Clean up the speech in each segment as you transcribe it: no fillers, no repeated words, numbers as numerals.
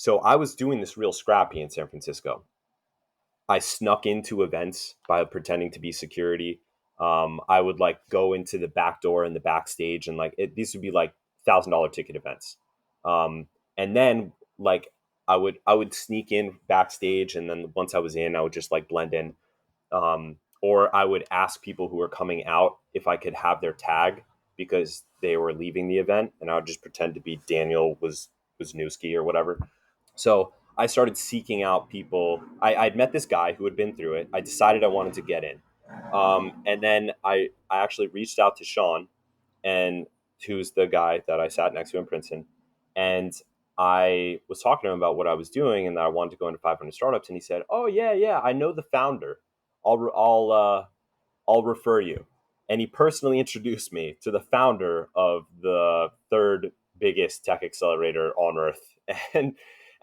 So I was doing this real scrappy in San Francisco. I snuck into events by pretending to be security. I would like go into the back door and the backstage, and like these would be like $1,000 ticket events. And then like I would sneak in backstage, and then once I was in, I would just like blend in. Or I would ask people who were coming out if I could have their tag because they were leaving the event, and I would just pretend to be Daniel Wisniewski or whatever. So I started seeking out people. I'd met this guy who had been through it. I decided I wanted to get in. And then I actually reached out to Sean, and who's the guy that I sat next to in Princeton. And I was talking to him about what I was doing and that I wanted to go into 500 startups. And he said, "Oh yeah, I know the founder. I'll refer you." And he personally introduced me to the founder of the third biggest tech accelerator on earth.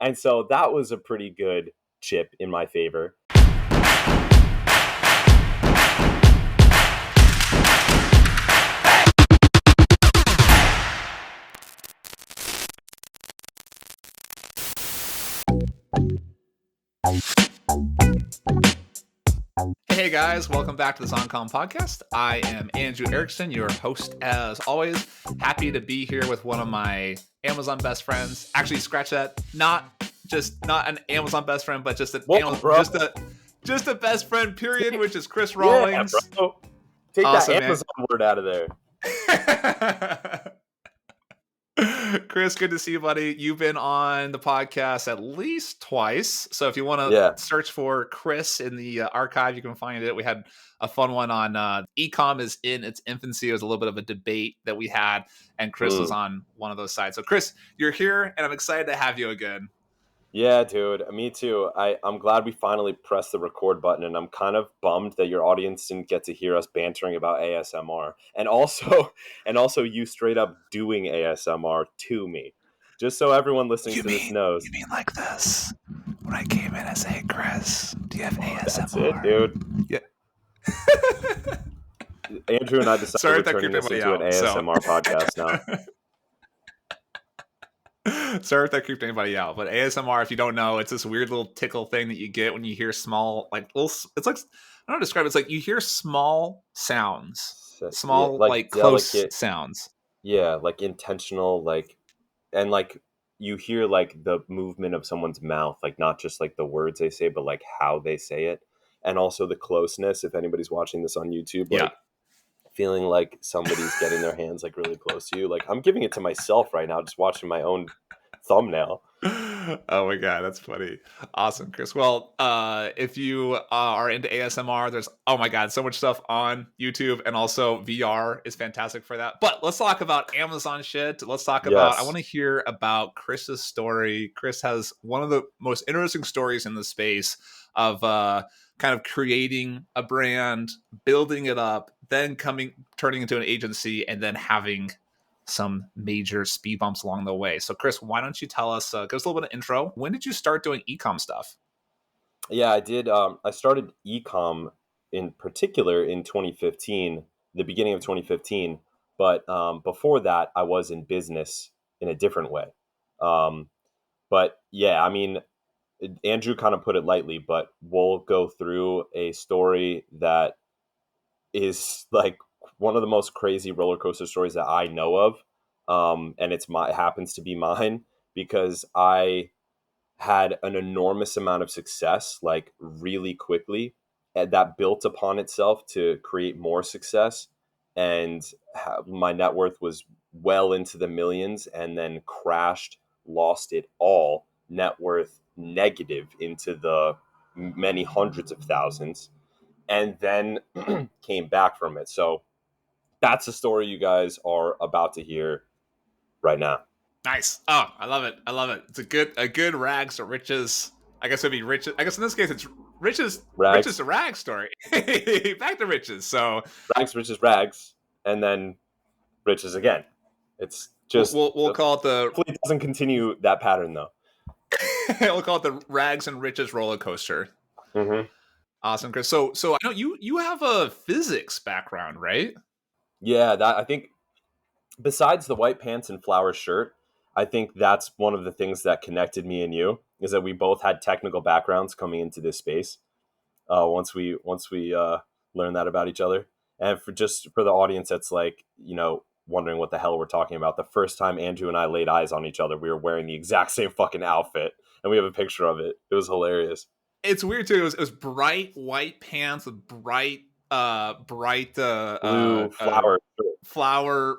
And so that was a pretty good chip in my favor. Hey guys, welcome back to the Zoncom podcast. I am Andrew Erickson, your host as always. Happy to be here with one of my Amazon best friends. Actually, scratch that. Not an Amazon best friend, but just just a best friend, period, which is Chris Rawlings. Yeah, bro. Take awesome, that Amazon word out of there. Chris, good to see you, buddy. You've been on the podcast at least twice. So if you want to search for Chris in the archive, you can find it. We had a fun one on e-com is in its infancy. It was a little bit of a debate that we had, and Chris was on one of those sides. So Chris, you're here, and I'm excited to have you again. Yeah, dude, me too. I'm glad we finally pressed the record button, and I'm kind of bummed that your audience didn't get to hear us bantering about ASMR, and also you straight up doing ASMR to me, just so everyone listening this knows. You mean like this? When I came in and say, "Hey, Chris, do you have ASMR?" That's it, dude. Yeah. Andrew and I decided we're turning this into an ASMR podcast now. Sorry if that creeped anybody out, but ASMR, if you don't know, it's this weird little tickle thing that you get when you hear small, like little. It's like, I don't know how to describe it. It's like you hear small sounds, small like close delicate sounds. Yeah, like intentional, like, and like you hear like the movement of someone's mouth, like not just like the words they say, but like how they say it, and also the closeness. If anybody's watching this on YouTube, like feeling like somebody's getting their hands like really close to you. Like I'm giving it to myself right now, just watching my own thumbnail. Oh my god, that's funny. Awesome, Chris. Well, if you are into ASMR, there's so much stuff on YouTube, and also VR is fantastic for that. But let's talk about Amazon shit. Let's talk about, I want to hear about Chris's story. Chris has one of the most interesting stories in the space of kind of creating a brand, building it up, then turning into an agency, and then having some major speed bumps along the way. So Chris, why don't you tell us, give us a little bit of intro. When did you start doing e-com stuff? Yeah, I did. I started e-com in particular in 2015, the beginning of 2015. But before that, I was in business in a different way. But yeah, I mean, Andrew kind of put it lightly, but we'll go through a story that is like one of the most crazy roller coaster stories that I know of. And it happens to be mine because I had an enormous amount of success, like really quickly, and that built upon itself to create more success. And my net worth was well into the millions, and then crashed, lost it all, net worth negative into the many hundreds of thousands, and then came back from it. So that's the story you guys are about to hear right now. Nice. Oh, I love it. It's a good rags to riches. I guess it'd be riches. I guess in this case it's riches to rags story. Back to riches. So rags, riches, rags, and then riches again. It's just we'll call it the. Hopefully, it doesn't continue that pattern though. We'll call it the rags and riches roller coaster. Mm-hmm. Awesome, Chris. So I know you have a physics background, right? Yeah, that I think. Besides the white pants and flower shirt, I think that's one of the things that connected me and you, is that we both had technical backgrounds coming into this space. Once we learned that about each other, and for just for the audience that's like, wondering what the hell we're talking about, the first time Andrew and I laid eyes on each other, we were wearing the exact same fucking outfit, and we have a picture of it. It was hilarious. It's weird too. It was bright white pants with bright Blue flower.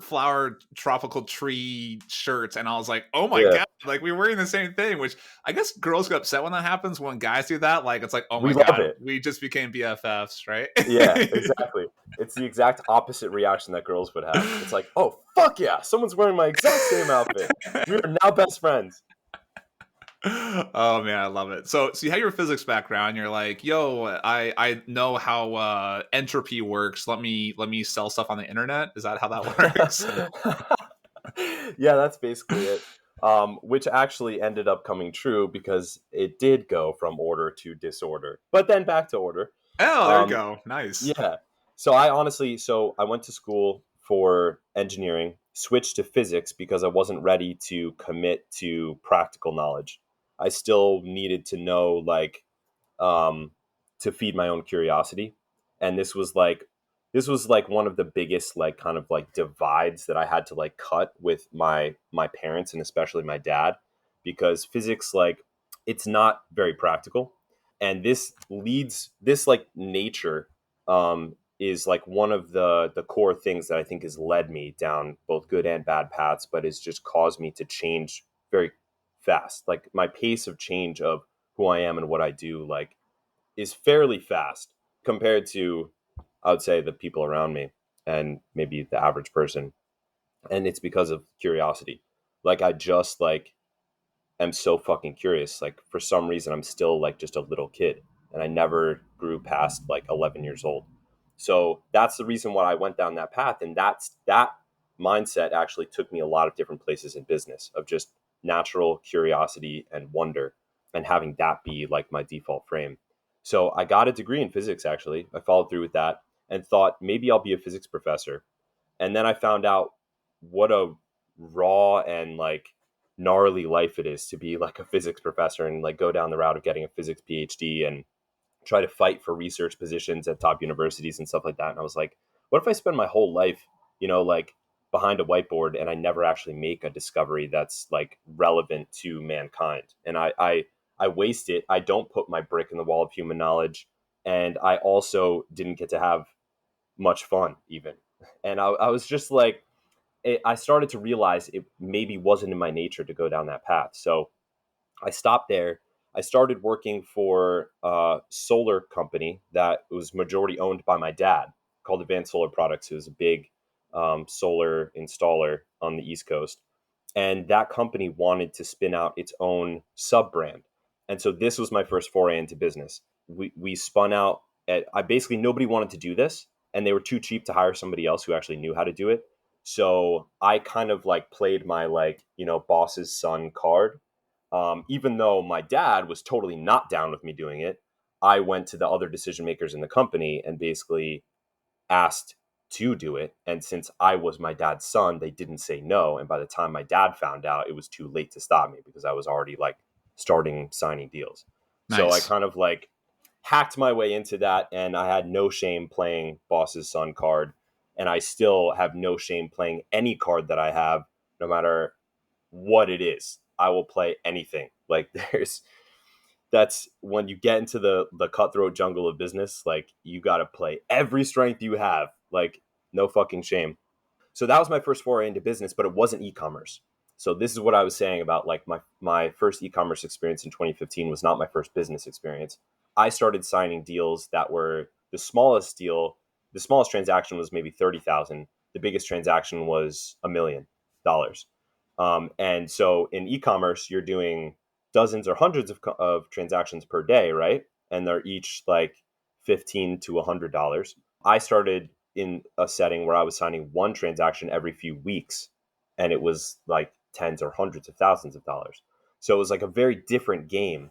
flower tropical tree shirts, and I was like, oh my Yeah, god, like we were wearing the same thing. Which I guess girls get upset when that happens. When guys do that, like it's like, oh we my love god, it. we just became BFFs, right? Yeah, exactly. It's the exact opposite reaction that girls would have. It's like, oh fuck yeah, someone's wearing my exact same outfit. We are now best friends. Oh man, I love it. So you have your physics background. You're like, yo, I know how entropy works. Let me sell stuff on the internet. Is that how that works? Yeah, that's basically it. Which actually ended up coming true because it did go from order to disorder, but then back to order. Oh, there you Um, go. Nice. yeah. So I went to school for engineering, switched to physics because I wasn't ready to commit to practical knowledge. I still needed to know, like, um, to feed my own curiosity. And this was like one of the biggest, like, kind of like divides that I had to like cut with my parents, and especially my dad, because physics, like, it's not very practical. And this like nature is like one of the core things that I think has led me down both good and bad paths, but has just caused me to change very fast. Like, my pace of change of who I am and what I do, like, is fairly fast compared to, I would say, the people around me and maybe the average person. And it's because of curiosity. Like, I just like am so fucking curious. Like, for some reason I'm still like just a little kid, and I never grew past like 11 years old. So that's the reason why I went down that path, and that mindset actually took me a lot of different places in business, of just natural curiosity and wonder, and having that be like my default frame. So I got a degree in physics. Actually, I followed through with that and thought maybe I'll be a physics professor. And then I found out what a raw and like gnarly life it is to be like a physics professor, and like go down the route of getting a physics PhD and try to fight for research positions at top universities and stuff like that. And I was like, what if I spend my whole life, like, behind a whiteboard, and I never actually make a discovery that's like relevant to mankind? And I waste it. I don't put my brick in the wall of human knowledge, and I also didn't get to have much fun even. And I was just like, I started to realize it maybe wasn't in my nature to go down that path. So I stopped there. I started working for a solar company that was majority owned by my dad, called Advanced Solar Products, who's a big solar installer on the East Coast. And that company wanted to spin out its own sub brand. And so this was my first foray into business. We spun out I basically, nobody wanted to do this, and they were too cheap to hire somebody else who actually knew how to do it. So I kind of like played my, like, boss's son card. Even though my dad was totally not down with me doing it, I went to the other decision makers in the company and basically asked to do it. And since I was my dad's son, they didn't say no. And by the time my dad found out, it was too late to stop me, because I was already like starting signing deals. So I Nice. kind of like hacked my way into that, and I had no shame playing boss's son card. And I still have no shame playing any card that I have, no matter what it is. I will play anything. Like, that's when you get into the cutthroat jungle of business, like, you got to play every strength you have, like, no fucking shame. So that was my first foray into business, but it wasn't e-commerce. So this is what I was saying about, like, my first e-commerce experience in 2015 was not my first business experience. I started signing deals that were the smallest deal. The smallest transaction was maybe 30,000. The biggest transaction was $1 million. And so in e-commerce, you're doing dozens or hundreds of transactions per day, right? And they're each like $15 to $100. I started in a setting where I was signing one transaction every few weeks, and it was like tens or hundreds of thousands of dollars. So it was like a very different game.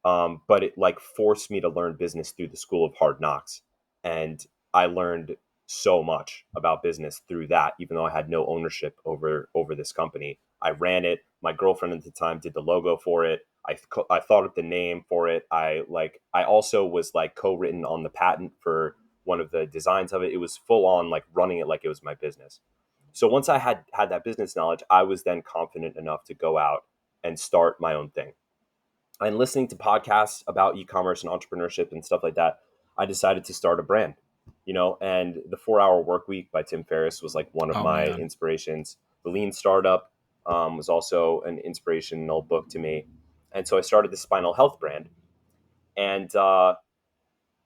But it like forced me to learn business through the school of hard knocks. And I learned so much about business through that, even though I had no ownership over this company. I ran it. My girlfriend at the time did the logo for it. I thought of the name for it. I also was like co-written on the patent for one of the designs of it. It was full on like running it like it was my business. So once I had that business knowledge, I was then confident enough to go out and start my own thing. And listening to podcasts about e-commerce and entrepreneurship and stuff like that, I decided to start a brand. And the 4 Hour Work Week by Tim Ferriss was like one of Oh my man, inspirations. The Lean Startup was also an inspirational book to me. And so I started the Spinal Health brand. And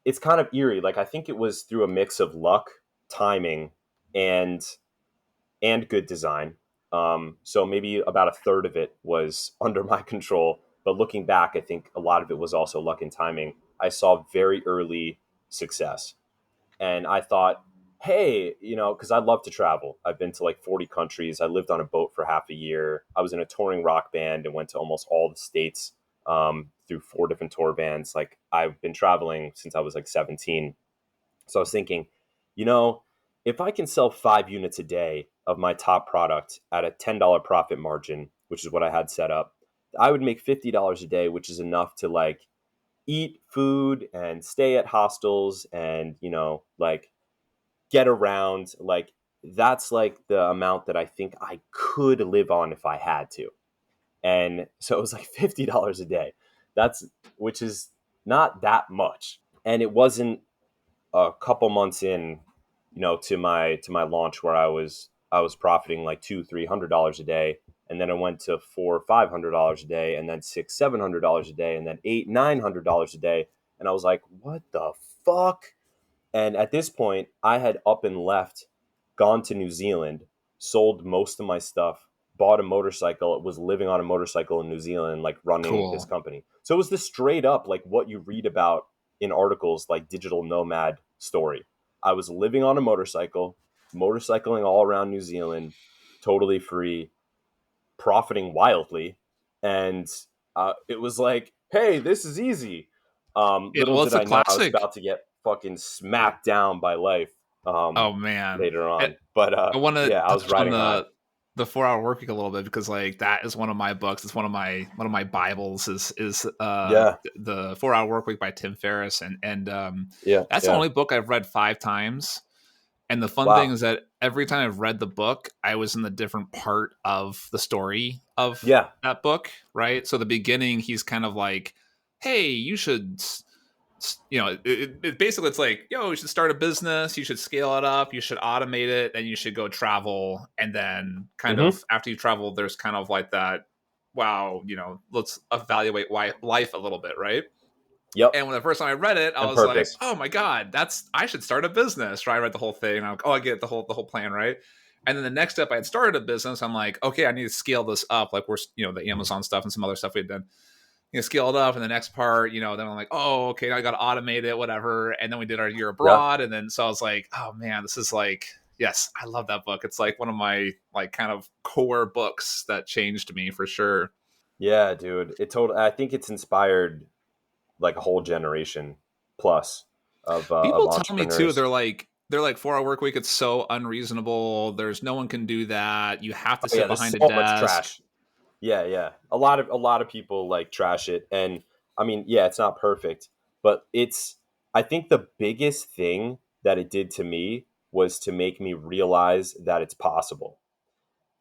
it's kind of eerie. Like I think it was through a mix of luck, timing, and good design. So maybe about a third of it was under my control. But looking back, I think a lot of it was also luck and timing. I saw very early success. And I thought, hey, because I love to travel. I've been to like 40 countries. I lived on a boat for half a year. I was in a touring rock band and went to almost all the states through 4 different tour bands. Like I've been traveling since I was like 17. So I was thinking, you know, if I can sell 5 units a day of my top product at a $10 profit margin, which is what I had set up, I would make $50 a day, which is enough to like eat food and stay at hostels and, like get around. Like that's like the amount that I think I could live on if I had to. And so it was like $50 a day. That's which is not that much. And it wasn't a couple months in, to my launch where I was profiting like $200-300 a day, and then I went to $400-500 a day, and then $600-700 a day, and then $800-900 a day, and I was like, what the fuck? And at this point, I had up and left, gone to New Zealand, sold most of my stuff, bought a motorcycle, was living on a motorcycle in New Zealand, like running this cool. company. So it was the straight up, like what you read about in articles like digital nomad story. I was living on a motorcycle, motorcycling all around New Zealand, totally free, profiting wildly. And it was like, hey, this is easy. Yeah, Little well, did it's a I know I was classic. about to get fucking smacked down by life Oh man, later it, on. But I want to yeah, I was touch on riding high. the 4 Hour Workweek a little bit because like that is one of my books. It's one of my bibles. Is Yeah, the 4 Hour Workweek by Tim Ferriss, and yeah, that's the yeah. only book I've read 5 times. And the fun thing Wow. is that every time I've read the book, I was in the different part of the story of Yeah, that book, right? So the beginning, he's kind of like, "Hey, you should." Basically it's like, yo, you should start a business, you should scale it up, you should automate it, and you should go travel. And then kind hmm, of after you travel, there's kind of like that, wow, let's evaluate life a little bit, right? yep, And when the first time I read it, I and was like, purpose. oh my god, I should start a business, right? I read the whole thing, and I'm like, oh, I get the whole plan, right? And then the next step, I had started a business. I'm like, okay, I need to scale this up, like we're the Amazon stuff and some other stuff we had done, scale it up. And the next part, then I'm like, oh, okay, now I got to automate it, whatever. And then we did our year Yeah, abroad. And then, so I was like, oh man, this is like, yes, I love that book. It's like one of my like kind of core books that changed me for sure. yeah, dude. I think it's inspired like a whole generation plus of People tell me too, entrepreneurs. they're like 4 Hour Work Week. It's so unreasonable. There's no one can do that. You have to Oh yeah, sit there's behind so a much desk. trash. Yeah, yeah. A lot of people like trash it, and I mean, yeah, it's not perfect, but it's. I think the biggest thing that it did to me was to make me realize that it's possible.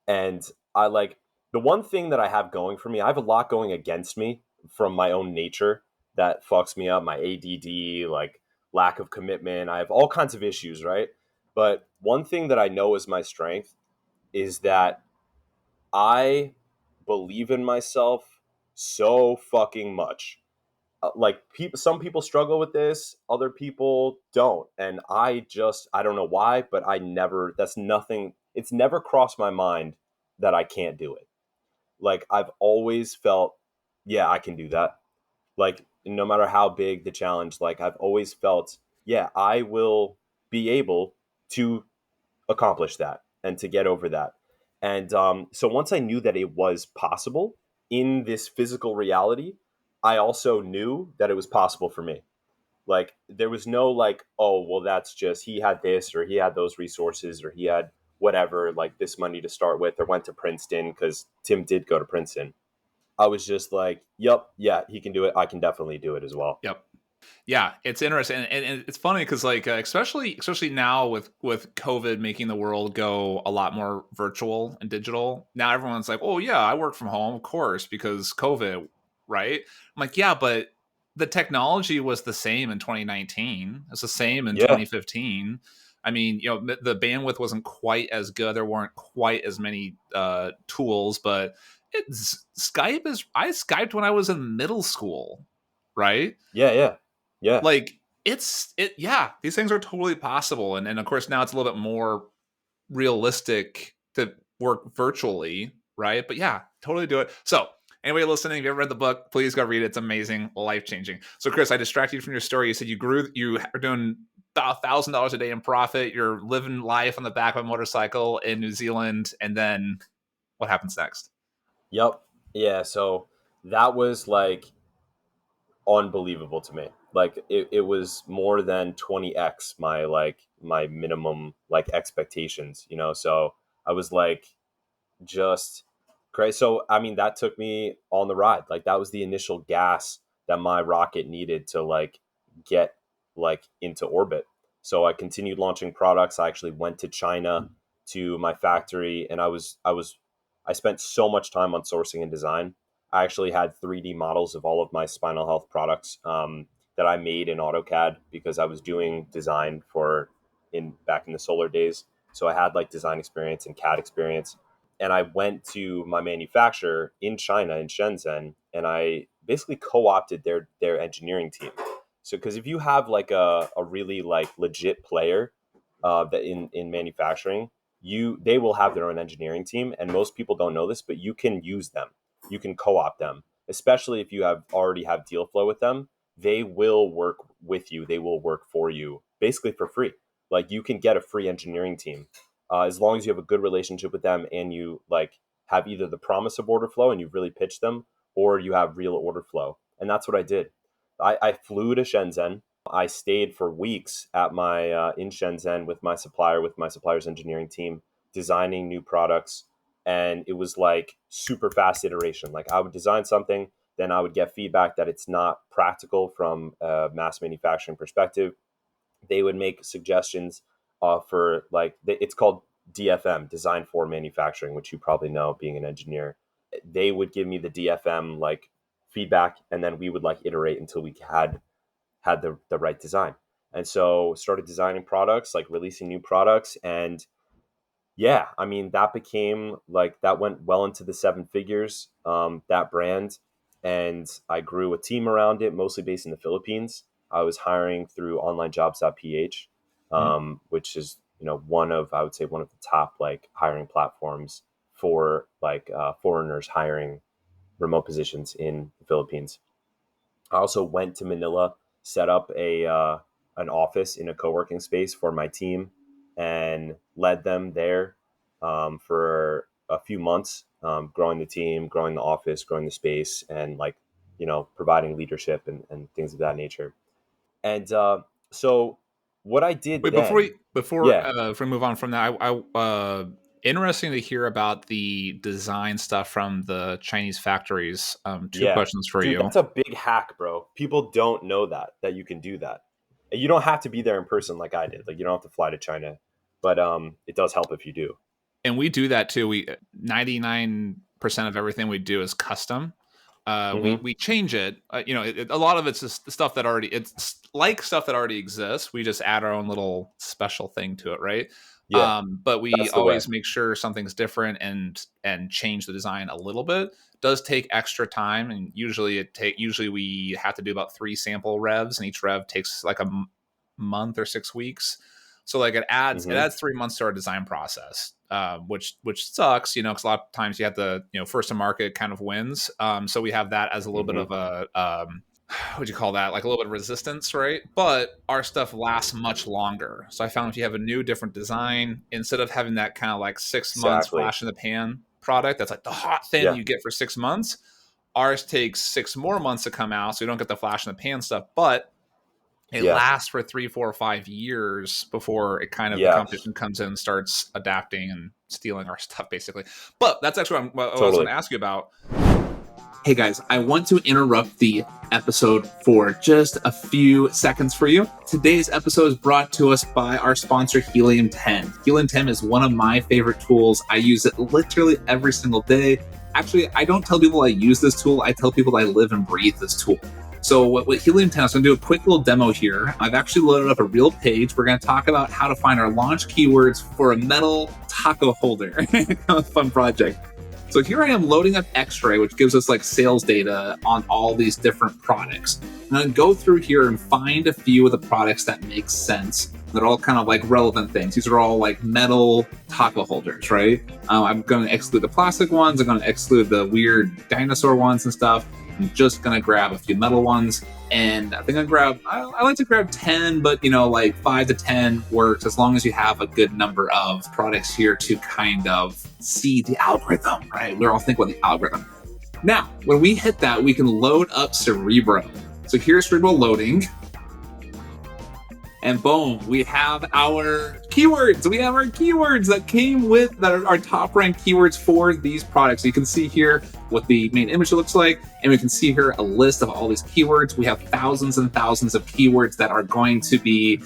And I like the one thing that I have going for me. I have a lot going against me from my own nature that fucks me up. My ADD, like lack of commitment. I have all kinds of issues, right? But one thing that I know is my strength is that I believe in myself so fucking much. Like some people struggle with this, other people don't, and I don't know why, but I never. That's nothing. It's never crossed my mind that I can't do it. Like I've always felt, yeah, I can do that. Like no matter how big the challenge, like I've always felt, yeah, I will be able to accomplish that and to get over that. And so once I knew that it was possible in this physical reality, I also knew that it was possible for me. Like there was no like, oh, well, that's just he had this or he had those resources or he had whatever, like this money to start with, or went to Princeton because Tim did go to Princeton. I was just like, yep, yeah, he can do it. I can definitely do it as well. Yep. Yeah, it's interesting, and it's funny because like especially now with COVID making the world go a lot more virtual and digital. Now everyone's like, oh yeah, I work from home, of course, because COVID, right? I'm like, yeah, but the technology was the same in 2019. It's the same in Yeah, 2015. I mean, the bandwidth wasn't quite as good. There weren't quite as many tools, but Skype is. I Skyped when I was in middle school, right? yeah, yeah, yeah, Like yeah, these things are totally possible, and of course now it's a little bit more realistic to work virtually, right? But yeah, totally do it. So anybody listening, if you ever read the book, please go read it. It's amazing, life-changing. So Chris, I distracted you from your story. You said you are doing $1,000 a day in profit, you're living life on the back of a motorcycle in New Zealand, and then what happens next? yep, yeah. So that was like unbelievable to me. Like it was more than 20x my minimum like expectations, you know. So I was like just crazy. So I mean that took me on the ride. Like that was the initial gas that my rocket needed to like get like into orbit. So I continued launching products. I actually went to China to my factory, and I spent so much time on sourcing and design. I actually had 3D models of all of my spinal health products that I made in AutoCAD because I was doing design for in back in the solar days. So I had like design experience and CAD experience, and I went to my manufacturer in China in Shenzhen, and I basically co-opted their engineering team. So because if you have like a really like legit player that in manufacturing, they will have their own engineering team, and most people don't know this, but you can use them, you can co-opt them, especially if you have already have deal flow with them. They will work with you, they will work for you basically for free. Like you can get a free engineering team as long as you have a good relationship with them, and you like have either the promise of order flow and you've really pitched them, or you have real order flow. And that's what I did. I flew to Shenzhen. I stayed for weeks at my in Shenzhen with my supplier's engineering team, designing new products. And it was like super fast iteration. Like I would design something, then I would get feedback that it's not practical from a mass manufacturing perspective. They would make suggestions for like it's called DFM, design for manufacturing, which you probably know being an engineer. They would give me the DFM like feedback, and then we would like iterate until we had the right design. And so started designing products, like releasing new products. And yeah, I mean, that became like, that went well into the seven figures, that brand. And I grew a team around it, mostly based in the Philippines. I was hiring through onlinejobs.ph, Mhm. which is, I would say one of the top like hiring platforms for like foreigners hiring remote positions in the Philippines. I also went to Manila, set up an office in a co-working space for my team, and led them there for a few months, growing the team, growing the office, growing the space, and like providing leadership and things of that nature. And so what I did Wait, before then, we before yeah, uh, before we move on from that, interesting to hear about the design stuff from the Chinese factories. Two yeah, questions for dude, you. that's a big hack, bro. People don't know that you can do that. And you don't have to be there in person like I did. Like you don't have to fly to China, but it does help if you do. And we do that too. We 99% of everything we do is custom. We Hmm. we change it. A lot of it's just the stuff that already it's like stuff that already exists. We just add our own little special thing to it, right? Yeah, But we that's the way. always make sure something's different and change the design a little bit. Does take extra time, and usually we have to do about 3 sample revs, and each rev takes like a month or 6 weeks. So like it Hmm. adds 3 months to our design process, which sucks, because a lot of times you have the first to market kind of wins. So we have that as a little bit Hmm. of a what do you call that? Like a little bit of resistance, right? But our stuff lasts much longer. So I found if you have a new, different design, instead of having that kind of like 6 months Exactly. flash in the pan product, that's like the hot thing Yeah. you get for 6 months. Ours takes 6 more months to come out, so you don't get the flash in the pan stuff, but it Yeah. lasts for 3, 4, 5 years before it kind of the Yeah. competition comes in and starts adapting and stealing our stuff, basically. But that's actually what I was going Totally. to ask you about. Hey guys, I want to interrupt the episode for just a few seconds for you. Today's episode is brought to us by our sponsor, Helium 10. Helium 10 is one of my favorite tools. I use it literally every single day. Actually, I don't tell people I use this tool. I tell people I live and breathe this tool. So with Helium 10, I'm going to do a quick little demo here. I've actually loaded up a real page. We're going to talk about how to find our launch keywords for a metal taco holder. Kind of a fun project. So here I am loading up X-Ray, which gives us like sales data on all these different products. I'm going to go through here and find a few of the products that make sense. They're all kind of like relevant things. These are all like metal taco holders, right? I'm going to exclude the plastic ones. I'm going to exclude the weird dinosaur ones and stuff. I'm just going to grab a few metal ones. And I think I like to grab 10, but like 5 to 10 works as long as you have a good number of products here to kind of see the algorithm, right? We're all thinking about the algorithm. Now, when we hit that, we can load up Cerebro. So here's Cerebro loading. And boom, we have our keywords. We have our keywords that came with that are our top ranked keywords for these products. So you can see here what the main image looks like, and we can see here a list of all these keywords. We have thousands and thousands of keywords that are going to be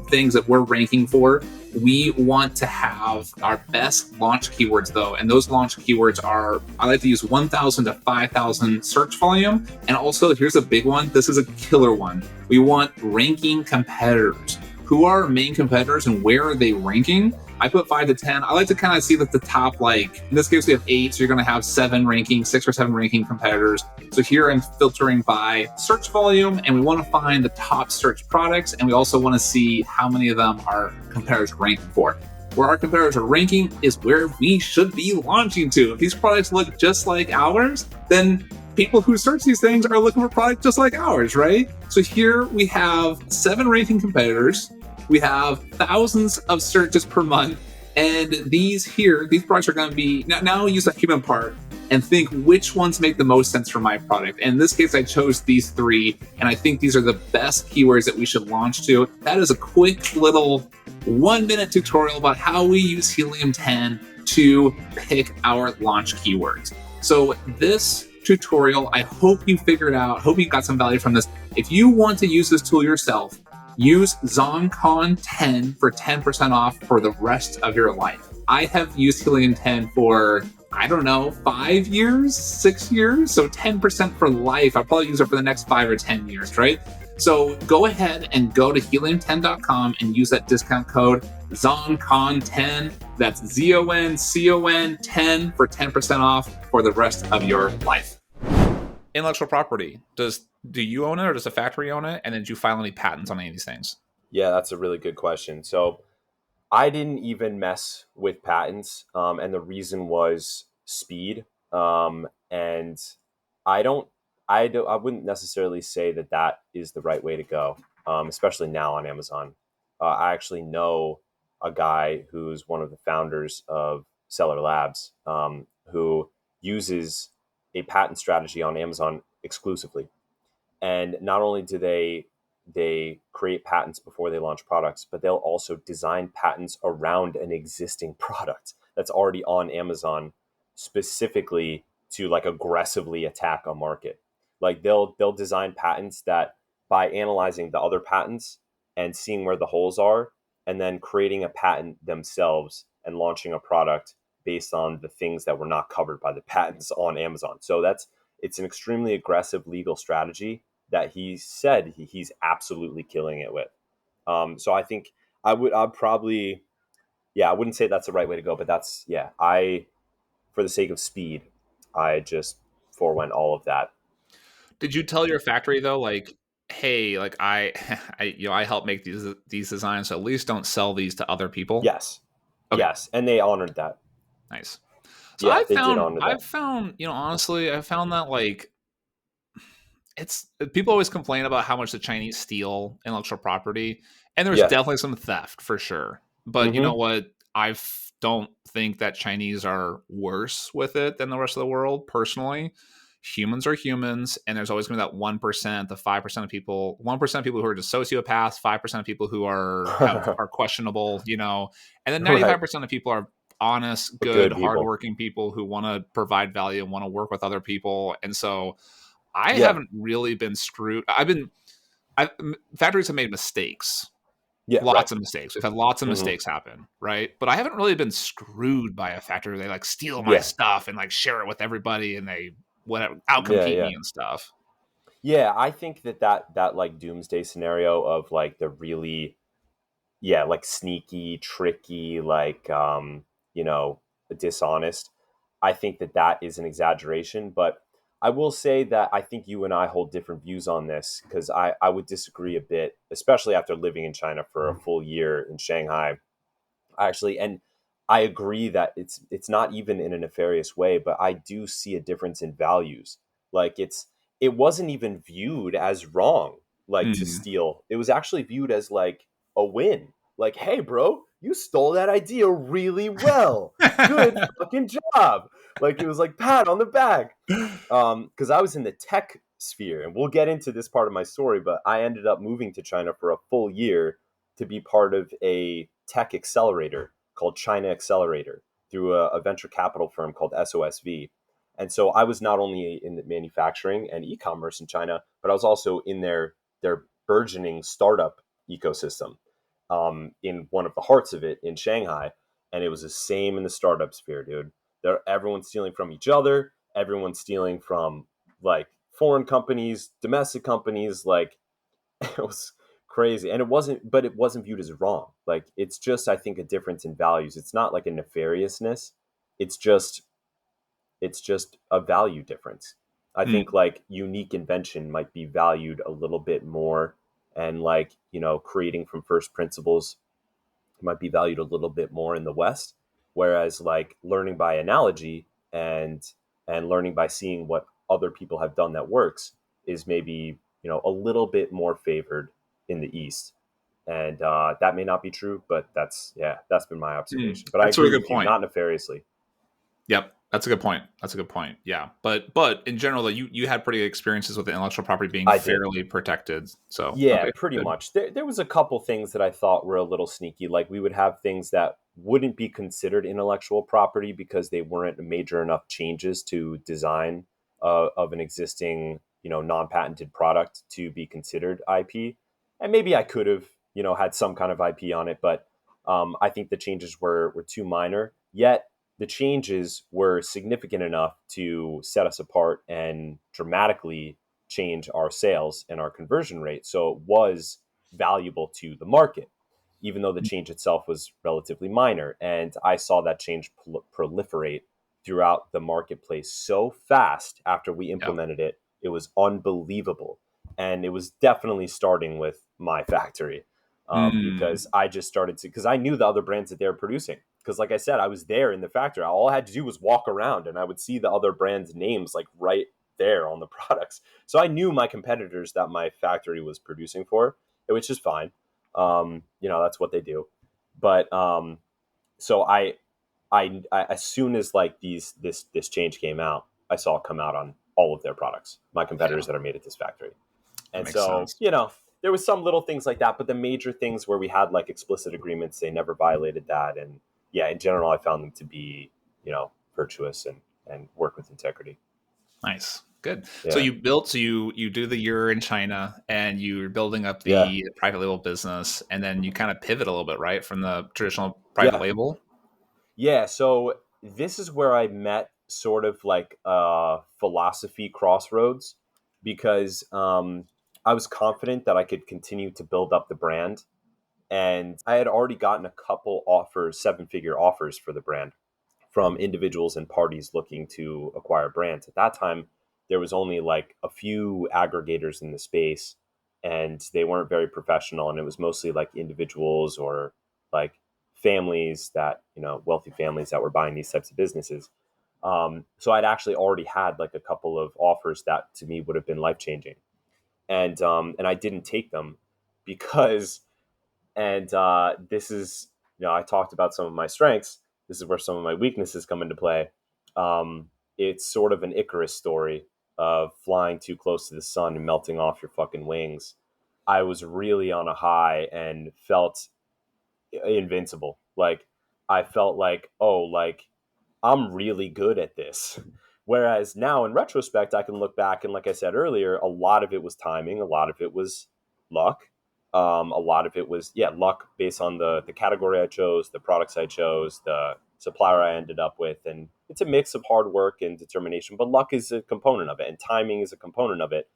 things that we're ranking for. We want to have our best launch keywords though, and those launch keywords are, I like to use 1,000 to 5,000 search volume. And also, here's a big one. This is a killer one. We want ranking competitors. Who are our main competitors and where are they ranking? I put 5 to 10. I like to kind of see that the top, like in this case, we have 8. So you're going to have 6 or 7 ranking competitors. So here I'm filtering by search volume, and we want to find the top search products. And we also want to see how many of them our competitors are ranking for. Where our competitors are ranking is where we should be launching to. If these products look just like ours, then people who search these things are looking for products just like ours, right? So here we have 7 ranking competitors. We have thousands of searches per month. And these products are going to be, now use the human part and think which ones make the most sense for my product. And in this case, I chose these 3, and I think these are the best keywords that we should launch to. That is a quick little 1-minute tutorial about how we use Helium 10 to pick our launch keywords. So this tutorial, I hope you figured out, hope you got some value from this. If you want to use this tool yourself, use ZonCon10 for 10% off for the rest of your life. I have used Helium 10 for, 5 years, 6 years, so 10% for life. I'll probably use it for the next 5 or 10 years, right? So go ahead and go to helium10.com and use that discount code ZonCon10. That's ZONCON 10 for 10% off for the rest of your life. Intellectual property. Do you own it, or does the factory own it? And then do you file any patents on any of these things? Yeah, that's a really good question. So I didn't even mess with patents, and the reason was speed. And I wouldn't necessarily say that is the right way to go, especially now on Amazon. I actually know a guy who's one of the founders of Seller Labs, who uses a patent strategy on Amazon exclusively. And not only do they create patents before they launch products, but they'll also design patents around an existing product that's already on Amazon, specifically to like aggressively attack a market. Like they'll design patents that, by analyzing the other patents and seeing where the holes are, and then creating a patent themselves and launching a product based on the things that were not covered by the patents on Amazon. So it's an extremely aggressive legal strategy that he said he's absolutely killing it with. So I think I wouldn't say that's the right way to go, but for the sake of speed, I just forewent all of that. Did you tell your factory though, like, hey, like I help make these designs, so at least don't sell these to other people? Yes. Okay. Yes. And they honored that. Nice. So yeah, they did honor that. I've found, honestly, I found that like people always complain about how much the Chinese steal intellectual property, and there's definitely some theft for sure. But you know what? I don't think that Chinese are worse with it than the rest of the world personally. humans are humans, and there's always going to be that 1%, the 5% of people, 1% of people who are just sociopaths, 5% of people who are questionable, and then Right. 95% of people are honest, The good, good people. hardworking people who want to provide value and want to work with other people. And so I Yeah. haven't really been screwed. Factories have made mistakes, Yeah. Right. lots of mistakes. We've had lots of Hmm. mistakes happen, right? But I haven't really been screwed by a factory. They like steal my Yeah. stuff and like share it with everybody, and they whatever Yeah. outcompete Yeah. me and stuff. Yeah. I think that like doomsday scenario of like the really, yeah, like sneaky, tricky, like you know, dishonest. I think that is an exaggeration, but I will say that I think you and I hold different views on this because I would disagree a bit, especially after living in China for a full year in Shanghai. Actually, and I agree that it's not even in a nefarious way, but I do see a difference in values. Like it wasn't even viewed as wrong, like to Mm. steal. It was actually viewed as like a win. Like, hey, bro, you stole that idea really well. Good fucking job. Like it was like pat on the back. Because I was in the tech sphere, and we'll get into this part of my story, but I ended up moving to China for a full year to be part of a tech accelerator called China Accelerator through a venture capital firm called SOSV. And so I was not only in the manufacturing and e-commerce in China, but I was also in their burgeoning startup ecosystem in one of the hearts of it in Shanghai. And it was the same in the startup sphere, dude. Everyone's stealing from each other. Everyone's stealing from like foreign companies, domestic companies. Like it was crazy, and it wasn't viewed as wrong. Like it's just, I think, a difference in values. It's not like a nefariousness. It's just it's just a value difference. I think Mm. like unique invention might be valued a little bit more, and like creating from first principles might be valued a little bit more in the West, whereas like learning by analogy and learning by seeing what other people have done that works is maybe a little bit more favored in the East. And that may not be true, but that's been my Mm. observation. But I That's a really agree good with you, point. not nefariously. Yep, that's a good point. That's a good point. Yeah, but in general, though, you had pretty good experiences with the intellectual property being I did. fairly protected. So Yeah, okay, pretty good. much. There was a couple things that I thought were a little sneaky. Like we would have things that wouldn't be considered intellectual property because they weren't major enough changes to design of an existing, non-patented product to be considered IP. And maybe I could have, had some kind of IP on it, but I think the changes were too minor. Yet the changes were significant enough to set us apart and dramatically change our sales and our conversion rate. So it was valuable to the market, even though the change itself was relatively minor. And I saw that change proliferate throughout the marketplace so fast after we Yep. implemented it. It was unbelievable. And it was definitely starting with my factory because Mm. I just started to, because I knew the other brands that they were producing. Because, like I said, I was there in the factory. All I had to do was walk around and I would see the other brands' names like right there on the products. So I knew my competitors that my factory was producing for, which is fine. That's what they do. But so as soon as like this change came out, I saw it come out on all of their products, my Yeah, competitors that are made at this factory. that And makes so, sense. there was some little things like that, but the major things where we had like explicit agreements, they never violated that. And yeah, in general, I found them to be, virtuous and work with integrity. Nice. Good. So Yeah. you do the year in China and you're building up Yeah. the private label business, and then you kind of pivot a little bit, right, from the traditional private Yeah. label. Yeah, so this is where I met sort of like philosophy crossroads because I was confident that I could continue to build up the brand. And I had already gotten a couple offers, seven-figure offers for the brand from individuals and parties looking to acquire brands. At that time, there was only like a few aggregators in the space, and they weren't very professional. And it was mostly like individuals or like families that, wealthy families that were buying these types of businesses. So I'd actually already had like a couple of offers that to me would have been life changing, and I didn't take them because and this is, I talked about some of my strengths. This is where some of my weaknesses come into play. It's sort of an Icarus story. of flying too close to the sun and melting off your fucking wings, I was really on a high and felt invincible. Like I felt like, oh, like I'm really good at this. Whereas now in retrospect, I can look back and, like I said earlier, a lot of it was timing, a lot of it was luck, a lot of it was luck based on the category I chose, the products I chose, the supplier I ended up with, and it's a mix of hard work and determination. But luck is a component of it, and timing is a component of it.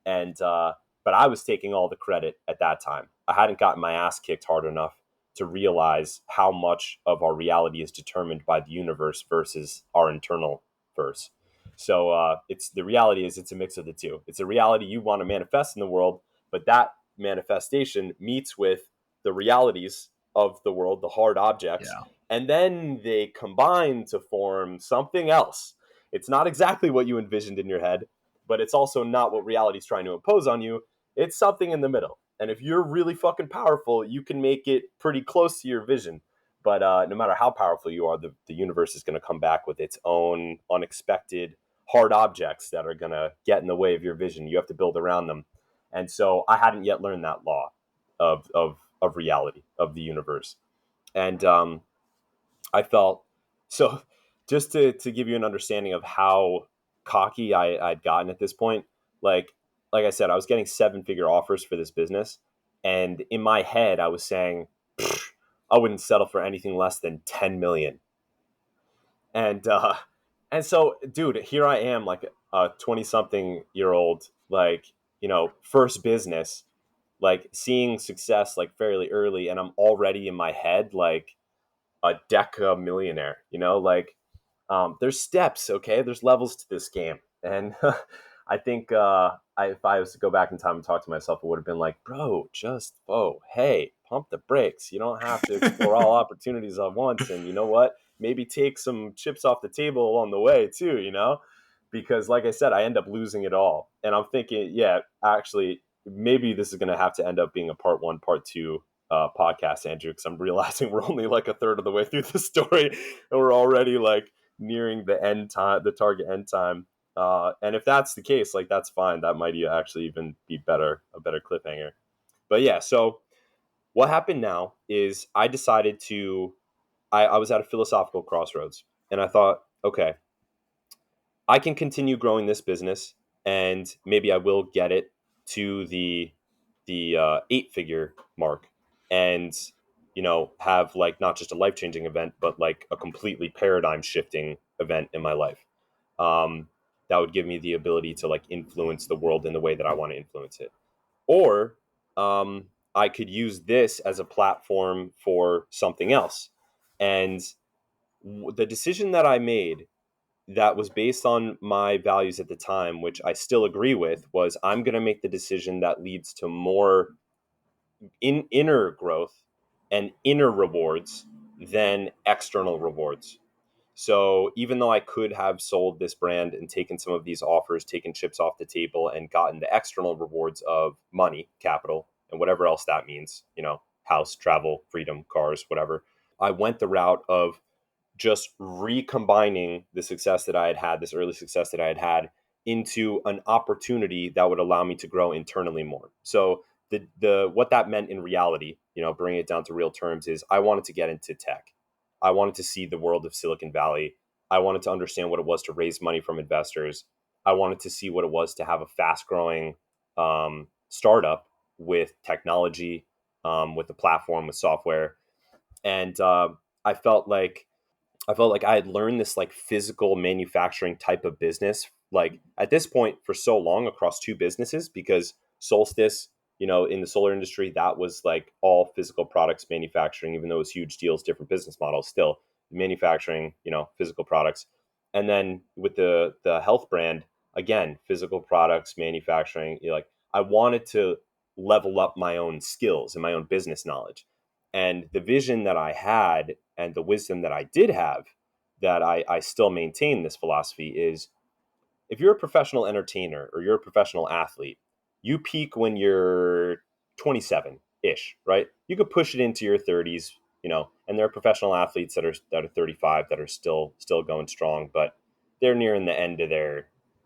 And but I was taking all the credit at that time. I hadn't gotten my ass kicked hard enough to realize how much of our reality is determined by the universe versus our internal verse. So it's the reality is it's a mix of the two. It's a reality you want to manifest in the world, but that manifestation meets with the realities of the world, the hard objects, Yeah. and then they combine to form something else. It's not exactly what you envisioned in your head, but it's also not what reality is trying to impose on you. It's something in the middle. And if you're really fucking powerful, you can make it pretty close to your vision. But no matter how powerful you are, the universe is going to come back with its own unexpected hard objects that are going to get in the way of your vision. You have to build around them. And so I hadn't yet learned that law of reality, of the universe. And I felt so just to give you an understanding of how cocky I'd gotten at this point, like I said, I was getting 7-figure offers for this business. And in my head, I was saying, I wouldn't settle for anything less than 10 million. And so, dude, here I am, like a 20 something year old, like, first business, like seeing success like fairly early. And I'm already in my head, like a deca millionaire, like there's steps, okay? There's levels to this game. And I think if I was to go back in time and talk to myself, it would have been like, bro, hey, pump the brakes. You don't have to explore all opportunities at once. And you know what? Maybe take some chips off the table along the way too, because like I said, I end up losing it all. And I'm thinking, yeah, actually, maybe this is going to have to end up being a part one, part two podcast, Andrew, because I'm realizing we're only like a third of the way through the story and we're already like nearing the end time, the target end time. And if that's the case, like that's fine. That might actually even be a better cliffhanger. But yeah, so what happened now is I decided I was at a philosophical crossroads and I thought, okay, I can continue growing this business and maybe I will get it to the 8-figure mark and have like not just a life-changing event but like a completely paradigm shifting event in my life. That would give me the ability to like influence the world in the way that I want to influence it. Or I could use this as a platform for something else. And the decision that I made that was based on my values at the time, which I still agree with, was I'm going to make the decision that leads to more inner growth and inner rewards than external rewards. So even though I could have sold this brand and taken some of these offers, taken chips off the table and gotten the external rewards of money, capital, and whatever else that means, house, travel, freedom, cars, whatever, I went the route of just recombining the success that I had had, this early success that I had had, into an opportunity that would allow me to grow internally more. So the what that meant in reality, bringing it down to real terms, is I wanted to get into tech. I wanted to see the world of Silicon Valley. I wanted to understand what it was to raise money from investors. I wanted to see what it was to have a fast growing startup with technology, with a platform, with software. And I felt like I had learned this like physical manufacturing type of business, like at this point for so long across two businesses, because Solstice, in the solar industry, that was like all physical products manufacturing, even though it was huge deals, different business models, still manufacturing, physical products. And then with the health brand, again, physical products, manufacturing, like I wanted to level up my own skills and my own business knowledge. And the vision that I had and the wisdom that I did have, that I still maintain this philosophy, is if you're a professional entertainer or you're a professional athlete, you peak when you're 27 ish, right? You could push it into your 30s, and there are professional athletes that are 35 that are still going strong, but they're nearing the end of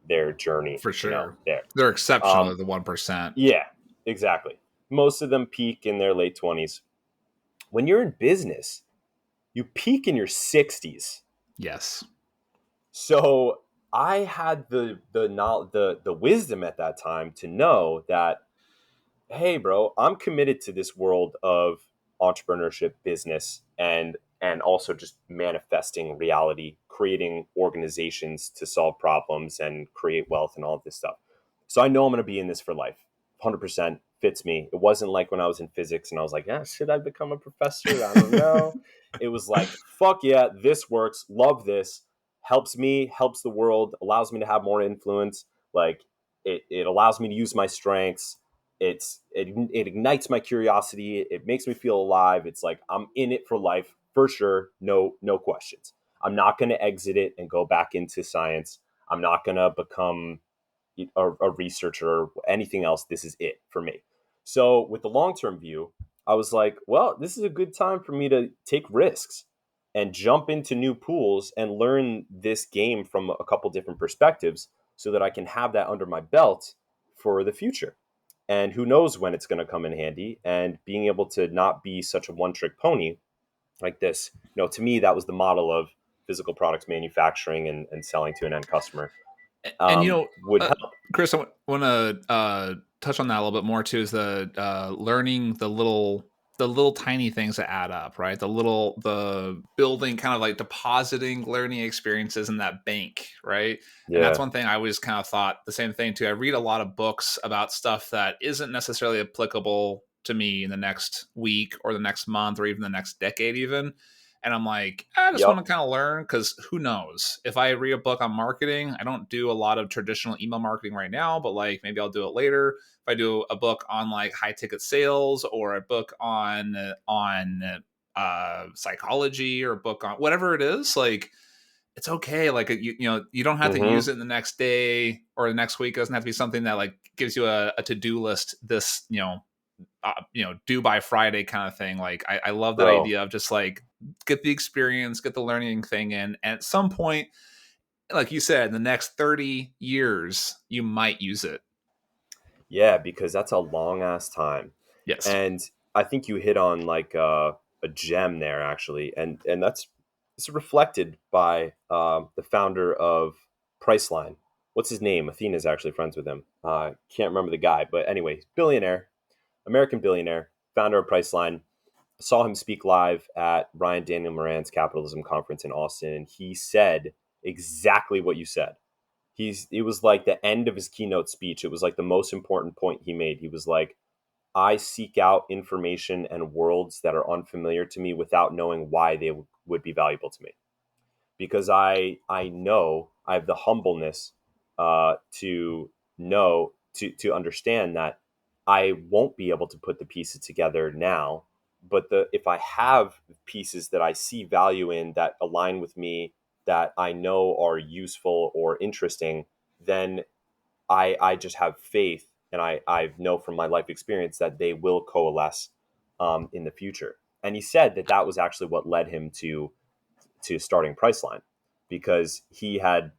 their journey, For sure. there. They're exceptional Um, at the 1%. yeah, exactly. Most of them peak in their late 20s. When you're in business, you peak in your 60s. Yes. So I had the wisdom at that time to know that, hey bro, I'm committed to this world of entrepreneurship, business, and also just manifesting reality, creating organizations to solve problems and create wealth and all of this stuff. So I know I'm going to be in this for life. 100% fits me. It wasn't like when I was in physics and I was like, yeah, should I become a professor? I don't know. It was like, fuck yeah, this works. Love this. Helps me, helps the world, allows me to have more influence. Like it allows me to use my strengths. It ignites my curiosity. It makes me feel alive. It's like I'm in it for life for sure. No questions. I'm not going to exit it and go back into science. I'm not going to become a researcher or anything else. This is it for me. So with the long-term view, I was like, well, this is a good time for me to take risks and jump into new pools and learn this game from a couple different perspectives so that I can have that under my belt for the future. And who knows when it's going to come in handy, and being able to not be such a one-trick pony like this. To me, that was the model of physical products manufacturing and selling to an end customer, And would help. Chris, I want to touch on that a little bit more too. Is the learning the little tiny things that add up, right? The building, kind of like depositing learning experiences in that bank, right? And that's Yeah. one thing I always kind of thought the same thing too. I read a lot of books about stuff that isn't necessarily applicable to me in the next week or the next month or even the next decade, even. And I'm like, I just Yep. want to kind of learn, because who knows? If I read a book on marketing, I don't do a lot of traditional email marketing right now, but like maybe I'll do it later. If I do a book on like high ticket sales, or a book on psychology, or a book on whatever it is, like it's okay. Like you don't have to use Mm-hmm. it the next day or the next week. It doesn't have to be something that like gives you a to-do list this due by Friday kind of thing. Like I love that Bro. idea of just like get the experience, get the learning thing in. And at some point, like you said, in the next 30 years, you might use it. Yeah, because that's a long ass time. Yes. And I think you hit on like a gem there actually. And that's it's reflected by the founder of Priceline. What's his name? Athena's actually friends with him. Can't remember the guy, but anyway, billionaire, American billionaire, founder of Priceline. Saw him speak live at Ryan Daniel Moran's Capitalism Conference in Austin, and he said exactly what you said. It was like the end of his keynote speech. It was like the most important point he made. He was like, I seek out information and worlds that are unfamiliar to me without knowing why they would be valuable to me, because I know I have the humbleness to know to understand that I won't be able to put the pieces together now, but the if I have pieces that I see value in that align with me, that I know are useful or interesting, then I just have faith, and I know from my life experience that they will coalesce in the future. And he said that that was actually what led him to starting Priceline, because he had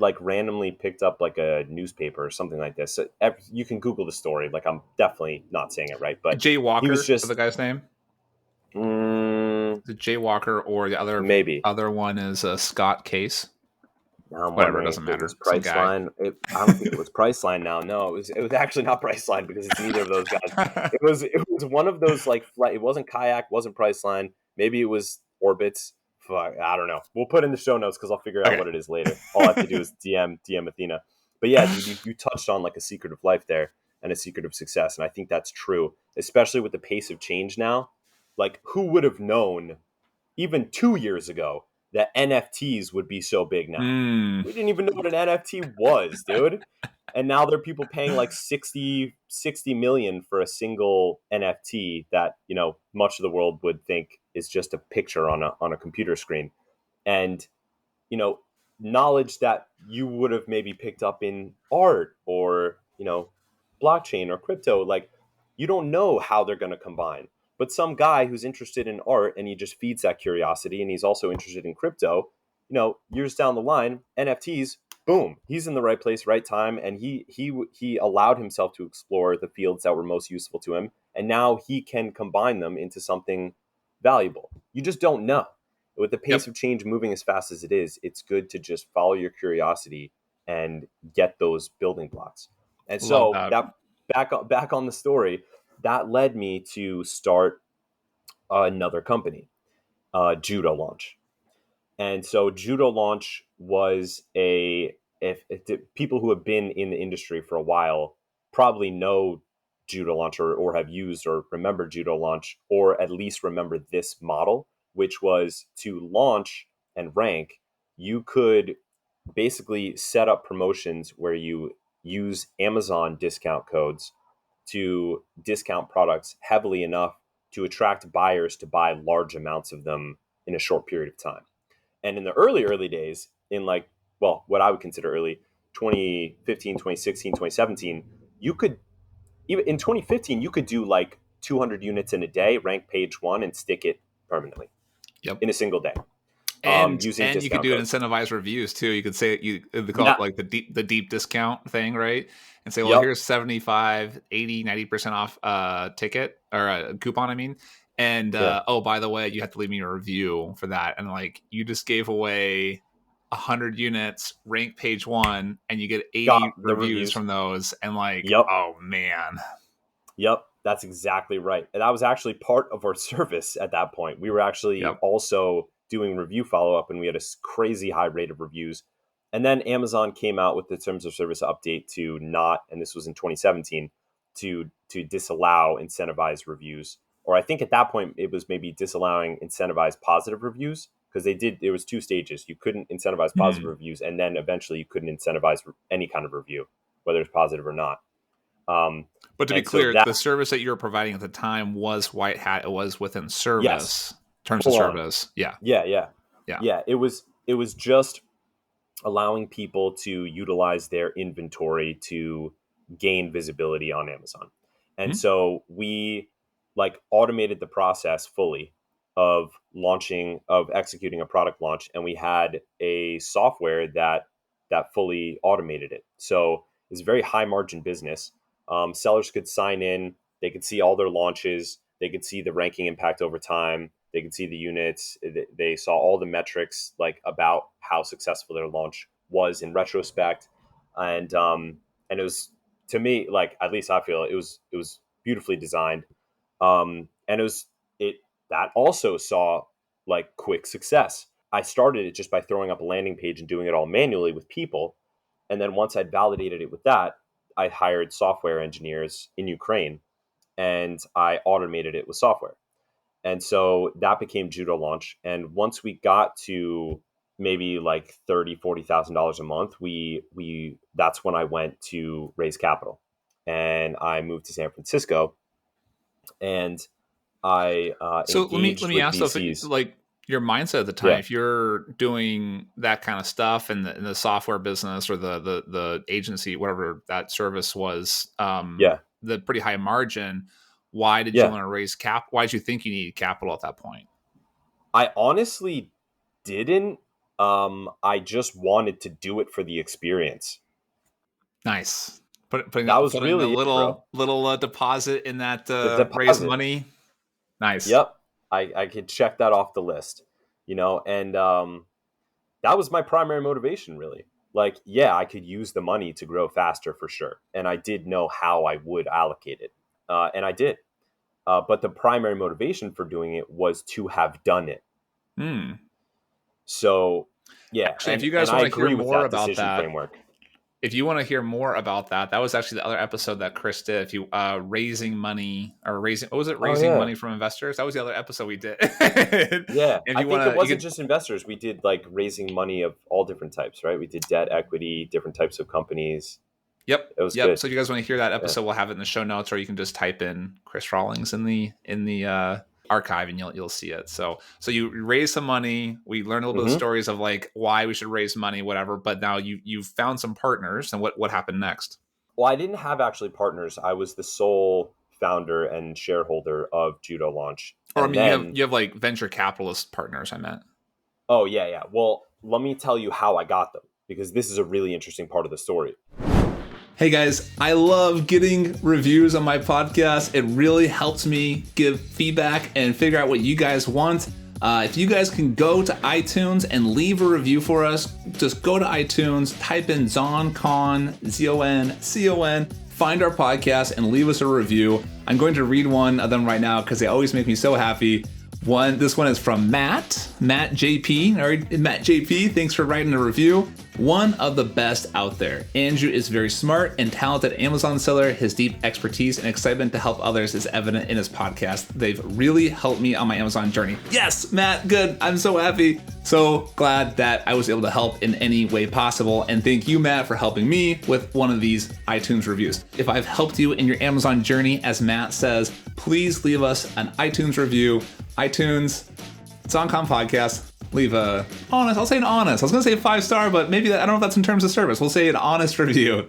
like randomly picked up like a newspaper or something like this. So you can Google the story. Like, I'm definitely not saying it right, but Jay he was Walker, the just guy's name. mm, Is it Jay Walker, or the maybe. other one is Scott Case? Now I'm Whatever, it wondering doesn't if it was matter. Some guy. Priceline. I don't think it was Priceline. Now, no, it was actually not Priceline, because it's neither of those guys. It was one of those like flight. It wasn't Kayak, wasn't Priceline. Maybe it was Orbitz. Fuck, I don't know. We'll put in the show notes because I'll figure out Okay. what it is later. All I have to do is DM Athena. But yeah, dude, you touched on like a secret of life there and a secret of success, and I think that's true, especially with the pace of change now. Like, who would have known even 2 years ago that NFTs would be so big now? Mm. We didn't even know what an NFT was, dude. And now there are people paying like 60 million for a single NFT that, much of the world would think is just a picture on a computer screen. And, you know, knowledge that you would have maybe picked up in art or, blockchain or crypto, like, you don't know how they're going to combine. But some guy who's interested in art and he just feeds that curiosity, and he's also interested in crypto, years down the line, NFTs boom, he's in the right place, right time, and he allowed himself to explore the fields that were most useful to him, and now he can combine them into something valuable. You just don't know. With the pace Yep. of change moving as fast as it is, it's good to just follow your curiosity and get those building blocks. And Love so that. that back on the story, that led me to start another company, Judolaunch. And so Judolaunch was if people who have been in the industry for a while probably know Judolaunch or have used or remember Judolaunch or at least remember this model, which was to launch and rank. You could basically set up promotions where you use Amazon discount codes to discount products heavily enough to attract buyers to buy large amounts of them in a short period of time. And in the early days, in like, well, what I would consider early, 2015, 2016, 2017, you could, even in 2015, you could do like 200 units in a day, rank page one, and stick it permanently Yep. in a single day, using And you could discount do it codes. incentivized reviews too. You could say they call it Yeah. like the deep discount thing, right? And say, well, Yep. here's 75, 80, 90% off ticket or a coupon, I mean. And Yeah. oh, by the way, you have to leave me a review for that. And like you just gave away 100 units, rank page one, and you get 80 Got the reviews reviews. from those. And like, Yep. oh man. Yep, that's exactly right. And that was actually part of our service at that point. We were actually Yep. also doing review follow up, and we had a crazy high rate of reviews. And then Amazon came out with the terms of service update to not, and this was in 2017, to disallow incentivized reviews. Or I think at that point it was maybe disallowing incentivized positive reviews because they did. There was two stages. You couldn't incentivize positive Hmm. reviews, and then eventually you couldn't incentivize any kind of review, whether it's positive or not. Um, But to be and so clear, that the service that you were providing at the time was white hat. It was within Yes, service terms of full on. service. Yeah. Yeah, yeah, Yeah. yeah. It was just allowing people to utilize their inventory to gain visibility on Amazon. And Mhm. so we like automated the process fully of executing a product launch, and we had a software that fully automated it. So it's a very high margin business. Sellers could sign in, they could see all their launches, they could see the ranking impact over time, they could see the units, they saw all the metrics like about how successful their launch was in retrospect, and it was, to me, like, at least I feel it was beautifully designed, and it that also saw like quick success. I started it just by throwing up a landing page and doing it all manually with people, and then once I'd validated it with that, I hired software engineers in Ukraine and I automated it with software. And so that became Judolaunch. And once we got to maybe like $30,000-$40,000 a month, we that's when I went to raise capital, and I moved to San Francisco, and I So let engaged me with ask though, if VCs. like your mindset at the time, Yeah, if you're doing that kind of stuff in the software business or the agency, whatever that service was, yeah, the pretty high margin, why did you yeah. want to raise cap? Why did you think you needed capital at that point? I honestly didn't. I just wanted to do it for the experience. Nice. That was Putting a really it, bro. little deposit in that The raise deposit. money. Nice. Yep. I could check that off the list, and that was my primary motivation, really. Like, yeah, I could use the money to grow faster for sure. And I did know how I would allocate it. And I did. But the primary motivation for doing it was to have done it. Hmm. So, yeah. Actually, if And, you and guys I want to hear agree with more that about decision that, framework. if you want to hear more about that, that was actually the other episode that Chris did. If you raising money or raising, what was it? Oh, Raising yeah. money from investors. That was the other episode we did. Yeah. If I you think it want to, you wasn't could. just investors. We did like raising money of all different types, right? We did debt, equity, different types of companies. Yep, It was yep. good. So if you guys want to hear that Yeah. episode, we'll have it in the show notes, or you can just type in Chris Rawlings in the archive, and you'll see it. So you raise some money. We learned a little bit of Hmm. stories of like why we should raise money, whatever. But now you've found some partners, and what happened next? Well, I didn't have actually partners. I was the sole founder and shareholder of Judo Launch. Or I And mean, then, you have like venture capitalist partners. I meant. oh, yeah, yeah. Well, let me tell you how I got them, because this is a really interesting part of the story. Hey guys, I love getting reviews on my podcast. It really helps me give feedback and figure out what you guys want. If you guys can go to iTunes and leave a review for us, just go to iTunes, type in ZonCon, ZONCON, find our podcast and leave us a review. I'm going to read one of them right now because they always make me so happy. This one is from Matt JP. All right, Matt JP, thanks for writing a review. One of the best out there. Andrew is very smart and talented Amazon seller. His deep expertise and excitement to help others is evident in his podcast. They've really helped me on my Amazon journey. Yes, Matt, good. I'm so happy. So glad that I was able to help in any way possible. And thank you, Matt, for helping me with one of these iTunes reviews. If I've helped you in your Amazon journey, as Matt says, please leave us an iTunes review. iTunes, ZonCon Podcast. Leave a honest, I'll say an honest. I was going to say 5-star, but maybe I don't know if that's in terms of service. We'll say an honest review.